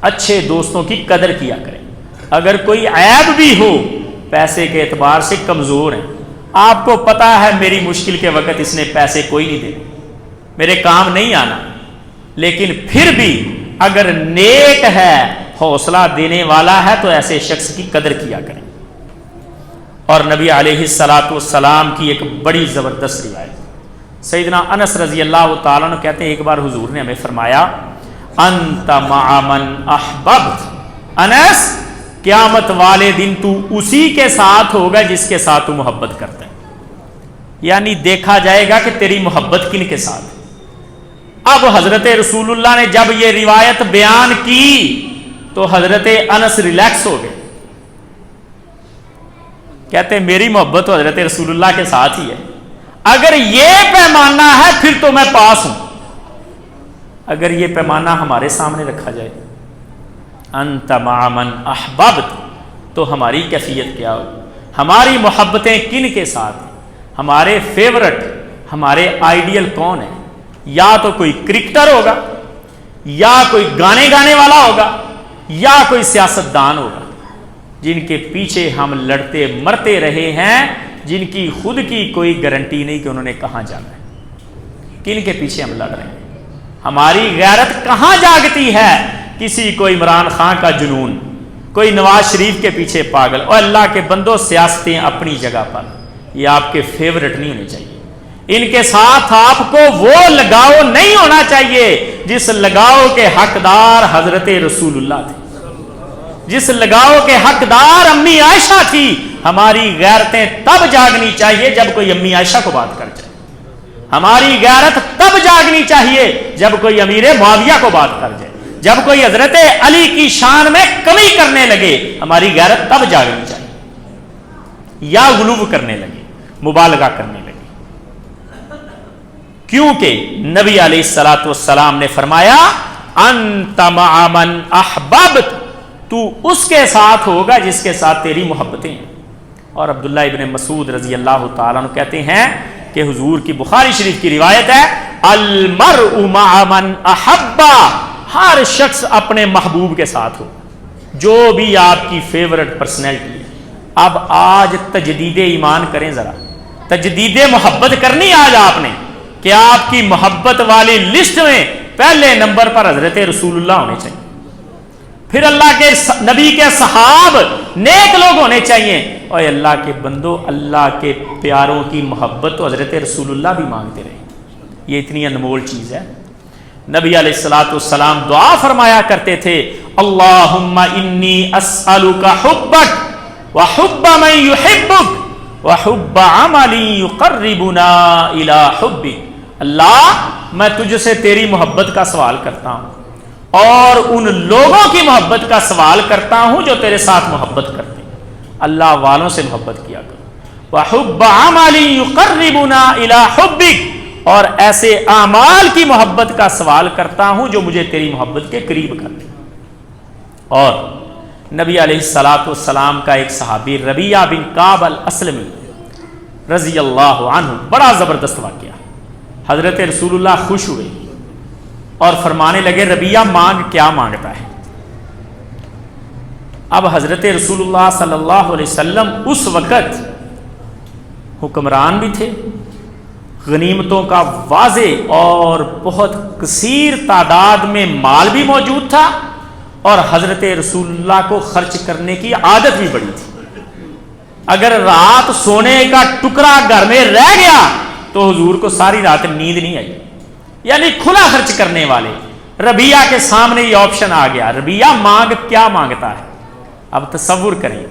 اچھے دوستوں کی قدر کیا کریں۔ اگر کوئی عیب بھی ہو، پیسے کے اعتبار سے کمزور ہیں، آپ کو پتا ہے میری مشکل کے وقت اس نے پیسے کوئی نہیں دینے، میرے کام نہیں آنا، لیکن پھر بھی اگر نیک ہے، حوصلہ دینے والا ہے، تو ایسے شخص کی قدر کیا کریں۔ اور نبی علیہ الصلاۃ والسلام کی ایک بڑی زبردست روایت، سیدنا انس رضی اللہ تعالیٰ عنہ کہتے ہیں ایک بار حضور نے ہمیں فرمایا انت مع من احببت، انس قیامت والے دن تو اسی کے ساتھ ہوگا جس کے ساتھ تو محبت کرتا ہے، یعنی دیکھا جائے گا کہ تیری محبت کن کے ساتھ۔ اب حضرت رسول اللہ نے جب یہ روایت بیان کی تو حضرت انس ریلیکس ہو گئے، کہتے ہیں میری محبت تو حضرت رسول اللہ کے ساتھ ہی ہے، اگر یہ پیمانہ ہے پھر تو میں پاس ہوں۔ اگر یہ پیمانہ ہمارے سامنے رکھا جائے انت مع من احببت، تو ہماری کیفیت کیا ہوگی، ہماری محبتیں کن کے ساتھ ہیں، ہمارے فیورٹ، ہمارے آئیڈیل کون ہیں؟ یا تو کوئی کرکٹر ہوگا، یا کوئی گانے گانے والا ہوگا، یا کوئی سیاستدان ہوگا، جن کے پیچھے ہم لڑتے مرتے رہے ہیں، جن کی خود کی کوئی گارنٹی نہیں کہ انہوں نے کہاں جانا ہے، کن کے پیچھے ہم لڑ رہے ہیں؟ ہماری غیرت کہاں جاگتی ہے؟ کسی کو عمران خان کا جنون، کوئی نواز شریف کے پیچھے پاگل، اور اللہ کے بندوں سیاستیں اپنی جگہ پر، یہ آپ کے فیورٹ نہیں ہونے چاہیے، ان کے ساتھ آپ کو وہ لگاؤ نہیں ہونا چاہیے جس لگاؤ کے حقدار حضرت رسول اللہ تھے، جس لگاؤ کے حقدار امی عائشہ تھی۔ ہماری غیرتیں تب جاگنی چاہیے جب کوئی امی عائشہ کو بات کر جائے، ہماری غیرت تب جاگنی چاہیے جب کوئی امیر معاویہ کو بات کر جائے، جب کوئی حضرت علی کی شان میں کمی کرنے لگے، ہماری غیرت تب جاگنی چاہیے، یا غلو کرنے لگے، مبالغہ کرنے لگے، کیونکہ نبی علیہ الصلوۃ والسلام نے فرمایا انت مع من احببت، تو اس کے ساتھ ہوگا جس کے ساتھ تیری محبتیں ہیں۔ اور عبداللہ ابن مسعود رضی اللہ تعالیٰ عنہ کہتے ہیں کہ حضور کی بخاری شریف کی روایت ہے المرء مع من احب، ہر شخص اپنے محبوب کے ساتھ ہو، جو بھی آپ کی فیورٹ پرسنالٹی ہے۔ اب آج تجدید ایمان کریں، ذرا تجدید محبت کرنی آج آپ نے، کہ آپ کی محبت والی لسٹ میں پہلے نمبر پر حضرت رسول اللہ ہونے چاہیے، پھر اللہ کے نبی کے صحاب نیک لوگ ہونے چاہیے، اور اللہ کے بندو اللہ کے پیاروں کی محبت تو حضرت رسول اللہ بھی مانگتے رہے، یہ اتنی انمول چیز ہے۔ نبی علیہ الصلوۃ والسلام دعا فرمایا کرتے تھے اللہم انی اسألک حبک وحب من یحبک وحب عمل یقربنا الی حبک، اللہ میں تجھ سے تیری محبت کا سوال کرتا ہوں، اور ان لوگوں کی محبت کا سوال کرتا ہوں جو تیرے ساتھ محبت کرتے ہیں، اللہ والوں سے محبت کیا کرو، وحب عمل یقربنا الی حبک، اور ایسے اعمال کی محبت کا سوال کرتا ہوں جو مجھے تیری محبت کے قریب کر دے۔ اور نبی علیہ الصلوۃ والسلام کا ایک صحابی ربیعہ بن کعب الاسلمی رضی اللہ عنہ، بڑا زبردست واقعہ، حضرت رسول اللہ خوش ہوئے اور فرمانے لگے ربیعہ مانگ، کیا مانگتا ہے؟ اب حضرت رسول اللہ صلی اللہ علیہ وسلم اس وقت حکمران بھی تھے، غنیمتوں کا واضح اور بہت کثیر تعداد میں مال بھی موجود تھا، اور حضرت رسول اللہ کو خرچ کرنے کی عادت بھی بڑی تھی۔ اگر رات سونے کا ٹکڑا گھر میں رہ گیا تو حضور کو ساری رات نیند نہیں آئی، یعنی کھلا خرچ کرنے والے۔ ربیعہ کے سامنے یہ آپشن آ گیا، ربیعہ مانگ، کیا مانگتا ہے؟ اب تصور کریں،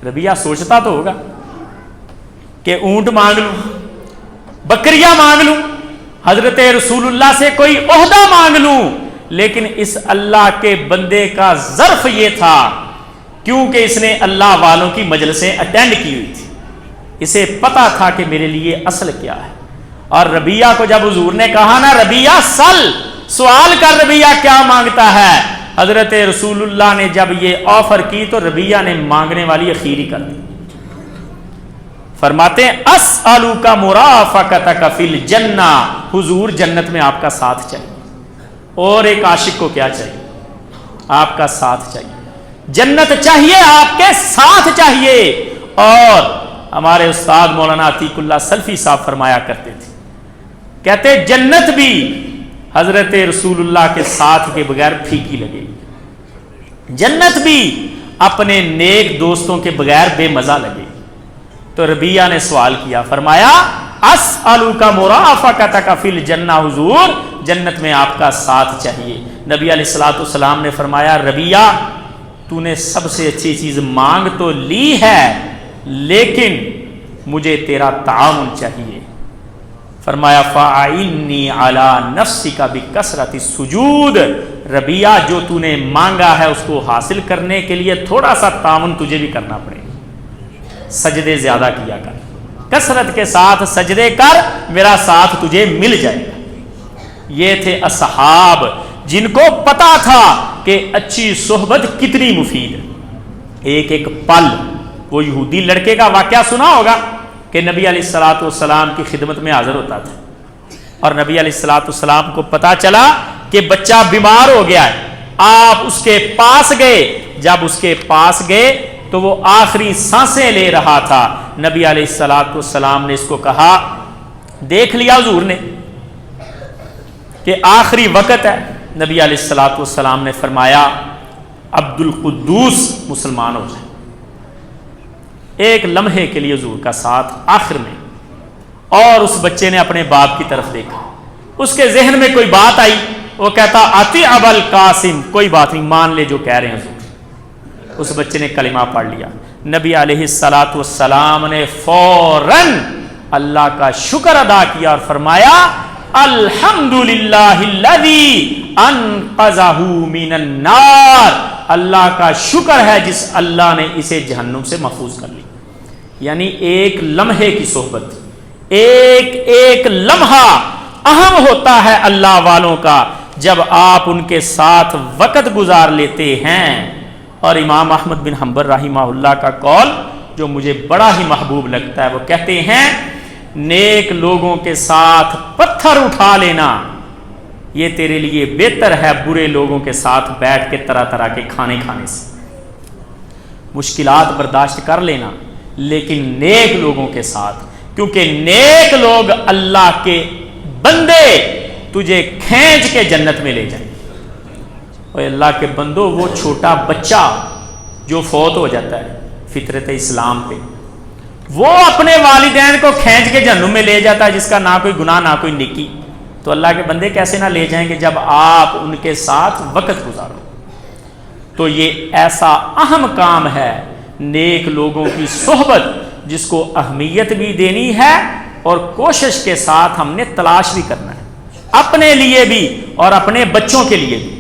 ربیعہ سوچتا تو ہوگا کہ اونٹ مانگ لوں، بکریاں مانگ لوں، حضرت رسول اللہ سے کوئی عہدہ مانگ لوں، لیکن اس اللہ کے بندے کا ظرف یہ تھا کیونکہ اس نے اللہ والوں کی مجلسیں اٹینڈ کی ہوئی تھی، اسے پتا تھا کہ میرے لیے اصل کیا ہے۔ اور ربیعہ کو جب حضور نے کہا نا ربیعہ سوال کر، ربیعہ کیا مانگتا ہے، حضرت رسول اللہ نے جب یہ آفر کی تو ربیعہ نے مانگنے والی اخیری کر دی، فرماتے ہیں اسألک مرافقتک فی الجنہ، حضور جنت میں آپ کا ساتھ چاہیے۔ اور ایک عاشق کو کیا چاہیے؟ آپ کا ساتھ چاہیے، جنت چاہیے، آپ کے ساتھ چاہیے۔ اور ہمارے استاد مولانا عتیق اللہ سلفی صاحب فرمایا کرتے تھے کہتے جنت بھی حضرت رسول اللہ کے ساتھ کے بغیر پھیکی لگے گی، جنت بھی اپنے نیک دوستوں کے بغیر بے مزہ لگے گی۔ تو ربیہ نے سوال کیا، فرمایا اسألک مرافقتک فی الجنہ، حضور جنت میں آپ کا ساتھ چاہیے۔ نبی علیہ الصلوۃ والسلام نے فرمایا ربیہ تو نے سب سے اچھی چیز مانگ تو لی ہے، لیکن مجھے تیرا تعاون چاہیے۔ فرمایا فَأَعِنِّي عَلَى نَفْسِكَ بِكَثْرَةِ السُّجُودِ، ربیہ جو تو نے مانگا ہے اس کو حاصل کرنے کے لیے تھوڑا سا تعاون تجھے بھی کرنا پڑے گا، سجدے زیادہ کیا کر، کثرت کے ساتھ سجدے کر، میرا ساتھ تجھے مل جائے گا۔ یہ تھے اصحاب جن کو پتا تھا کہ اچھی صحبت کتنی مفید ہے۔ ایک ایک پل، وہ یہودی لڑکے کا واقعہ سنا ہوگا کہ نبی علیہ الصلوۃ والسلام کی خدمت میں حاضر ہوتا تھا، اور نبی علیہ الصلوۃ والسلام کو پتا چلا کہ بچہ بیمار ہو گیا ہے، آپ اس کے پاس گئے۔ جب اس کے پاس گئے تو وہ آخری سانسیں لے رہا تھا، نبی علیہ الصلوۃ والسلام نے اس کو کہا، دیکھ لیا حضور نے کہ آخری وقت ہے؟ نبی علیہ الصلوۃ والسلام نے فرمایا عبد القدوس مسلمان ہو جائے۔ ایک لمحے کے لیے حضور کا ساتھ آخر میں، اور اس بچے نے اپنے باپ کی طرف دیکھا، اس کے ذہن میں کوئی بات آئی، وہ کہتا آتی ابا القاسم، کوئی بات نہیں، مان لے جو کہہ رہے ہیں حضور۔ اس بچے نے کلمہ پڑھ لیا۔ نبی علیہ الصلوۃ والسلام نے فوراً اللہ کا شکر ادا کیا اور فرمایا الحمدللہ الذی انقذہ من النار، اللہ کا شکر ہے جس اللہ نے اسے جہنم سے محفوظ کر لی۔ یعنی ایک لمحے کی صحبت، ایک ایک لمحہ اہم ہوتا ہے اللہ والوں کا جب آپ ان کے ساتھ وقت گزار لیتے ہیں۔ اور امام احمد بن حنبل رحمہ اللہ کا قول جو مجھے بڑا ہی محبوب لگتا ہے، وہ کہتے ہیں نیک لوگوں کے ساتھ پتھر اٹھا لینا یہ تیرے لیے بہتر ہے برے لوگوں کے ساتھ بیٹھ کے طرح طرح کے کھانے کھانے سے۔ مشکلات برداشت کر لینا لیکن نیک لوگوں کے ساتھ، کیونکہ نیک لوگ اللہ کے بندے تجھے کھینچ کے جنت میں لے جائیں۔ اور اللہ کے بندو، وہ چھوٹا بچہ جو فوت ہو جاتا ہے فطرت اسلام پہ، وہ اپنے والدین کو کھینچ کے جہنم میں لے جاتا ہے جس کا نہ کوئی گناہ نہ کوئی نیکی، تو اللہ کے بندے کیسے نہ لے جائیں گے جب آپ ان کے ساتھ وقت گزارو۔ تو یہ ایسا اہم کام ہے نیک لوگوں کی صحبت، جس کو اہمیت بھی دینی ہے اور کوشش کے ساتھ ہم نے تلاش بھی کرنا ہے، اپنے لیے بھی اور اپنے بچوں کے لیے بھی۔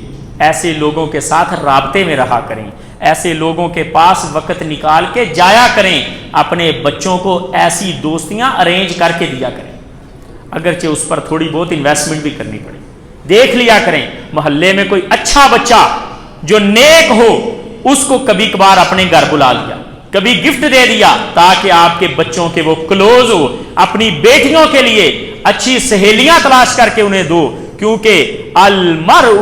ایسے لوگوں کے ساتھ رابطے میں رہا کریں، ایسے لوگوں کے پاس وقت نکال کے جایا کریں، اپنے بچوں کو ایسی دوستیاں ارینج کر کے دیا کریں، اگرچہ اس پر تھوڑی بہت انویسٹمنٹ بھی کرنی پڑے۔ دیکھ لیا کریں محلے میں کوئی اچھا بچہ جو نیک ہو، اس کو کبھی کبھار اپنے گھر بلا لیا، کبھی گفٹ دے دیا تاکہ آپ کے بچوں کے وہ کلوز ہو۔ اپنی بیٹیوں کے لیے اچھی سہیلیاں تلاش کر کے انہیں دو، کیونکہ المرء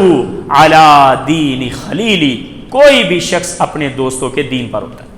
علی دین خلیلی، کوئی بھی شخص اپنے دوستوں کے دین پر ہوتا ہے۔